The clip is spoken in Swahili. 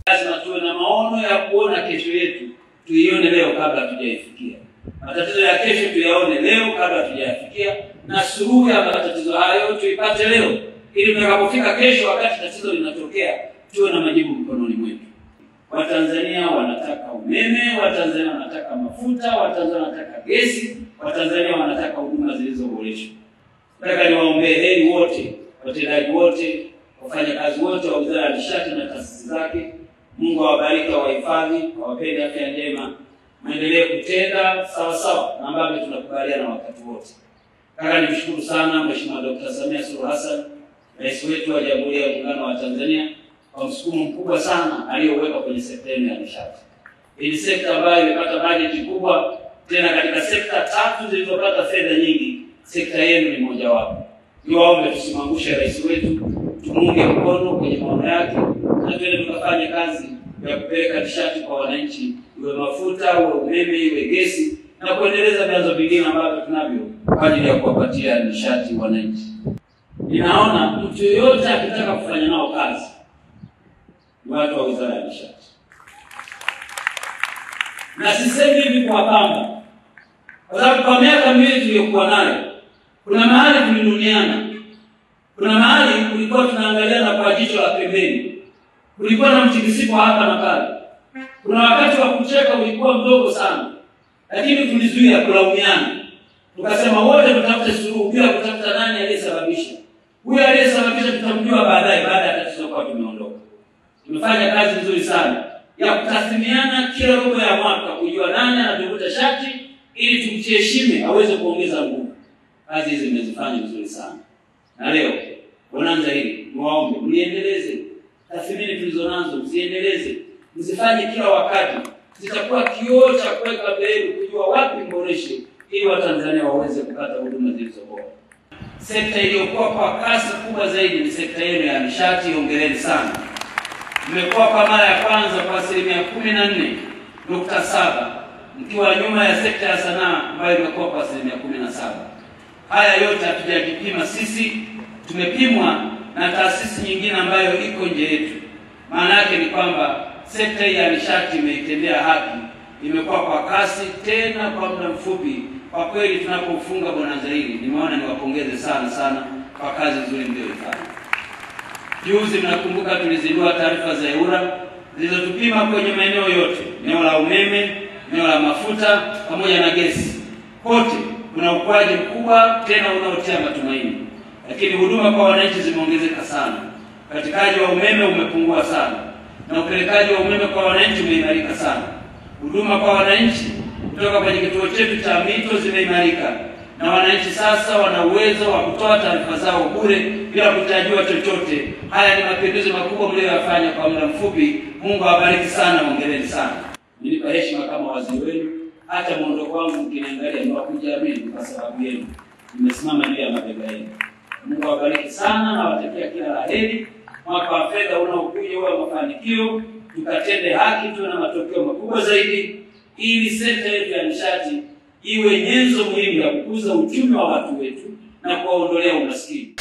Lazima tuwe na maono ya kuona kesho yetu, tuione leo kabla hatujaifikia. Matatizo ya kesho tuyaone leo kabla hatujayafikia, na suluhu ya matatizo hayo tuipate leo, ili tunapofika kesho wakati tatizo linatokea tuwe na majibu mkononi mwetu. Watanzania wanataka umeme, Watanzania wanataka mafuta, Watanzania wanataka gesi, Watanzania wanataka huduma zilizoboreshwa. Nataka niwaombee heri wote, watendaji wote, wafanyakazi wote wa Wizara ya Nishati na taasisi zake. Mungu awabariki, awahifadhi, awapende afya njema, muendelee kutenda sawa sawa na ambavyo tunakubaliana wakati wote. Nataka nimshukuru sana Mheshimiwa Dr. Samia Suluhu Hassan, Rais wetu wa Jamhuri ya Muungano wa Tanzania, kwa msukumo mkubwa sana aliyoweka kwenye sekta ya nishati. Hii sekta ambayo imepata bajeti kubwa, tena katika sekta 3 zilizopata fedha nyingi, sekta yenu ni moja wapo. Niwaombe tusimangushe rais wetu, tumunge mkono kwenye maono yake, na tuende tukafanye kazi ya kupeleka nishati kwa wananchi, iwe mafuta, iwe umeme, iwe gesi, na kuendeleza vyanzo vingine ambavyo tunavyo kwa ajili ya kuwapatia nishati wananchi. Ninaona mtu yoyote akitaka kufanya nao kazi, watu wa Wizara ya Nishati. Na sisemi hivi kwa pamba, kwa sababu kwa miaka miwili tuliyokuwa nayo, kuna mahali tuliduniana, kuna mahali kulikuwa tunaangaliana kwa jicho la pembeni, kulikuwa na mtikisiko hapa na pale, kuna wakati wa kucheka ulikuwa mdogo sana, lakini tulizuia kulaumiana. Tukasema wote tutafute suluhu bila kutafuta nani aliyesababisha. Huyu aliyesababisha tutamjua baadaye, baada ya tatizo kwa tumeondoka. Tumefanya kazi nzuri sana ya kutathminiana kila robo ya mwaka, kujua nani anatuvuta shati ili tumheshime aweze kuongeza nguvu. Kazi hizi mmezifanya vizuri sana. Na leo bonanza hili muombe mliendeleze. Tathmini tulizonazo mziendeleze. Mzifanye kila wakati. Zitakuwa kioo cha kuweka mbele kujua wapi mboreshe ili Watanzania waweze kupata huduma zilizo bora. Sekta iliyokuwa kwa kasi kubwa zaidi ni sekta yenu ya nishati. Hongereni sana. Mmekuwa kwa mara ya kwanza kwa 14.7, mkiwa nyuma ya sekta ya sanaa ambayo imekuwa kwa 17. Haya yote hatujajipima sisi, tumepimwa na taasisi nyingine ambayo iko nje yetu. Maana yake ni kwamba sekta ya nishati imeitendea haki, imekuwa kwa kasi tena kwa muda mfupi. Kwa kweli tunapofunga bonanza hili, nimeona niwapongeze sana kwa kazi nzuri mlioifanya. Juzi mnakumbuka tulizindua taarifa za EWURA zilizotupima kwenye maeneo yote, eneo la umeme, eneo la mafuta pamoja na gesi. Kote kuna ukuaji mkubwa tena unaotia matumaini. Lakini huduma kwa wananchi zimeongezeka sana. Ukatikaji wa umeme umepungua sana, na upelekaji wa umeme kwa wananchi umeimarika sana. Huduma kwa wananchi kutoka kwenye kituo chetu cha mito zimeimarika, na wananchi sasa wana uwezo wa kutoa taarifa zao bure bila kutajiwa chochote. Haya ni mapinduzi makubwa mlioyafanya kwa muda mfupi. Mungu awabariki sana, hongereni sana. Nilipa heshima kama waziri wenu, hata muondoko wangu mkiniangalia ni wakujiamini kwa sababu yenu. Nimesimama juu ya mabega yenu. Mungu awabariki sana na watakia kila laheri. Mwaka wa fedha unaokuja uwe mafanikio, tukatende haki, tuwe na matokeo makubwa zaidi, ili sekta yetu ya nishati iwe nyenzo muhimu ya kukuza uchumi wa watu wetu na kuwaondolea umaskini.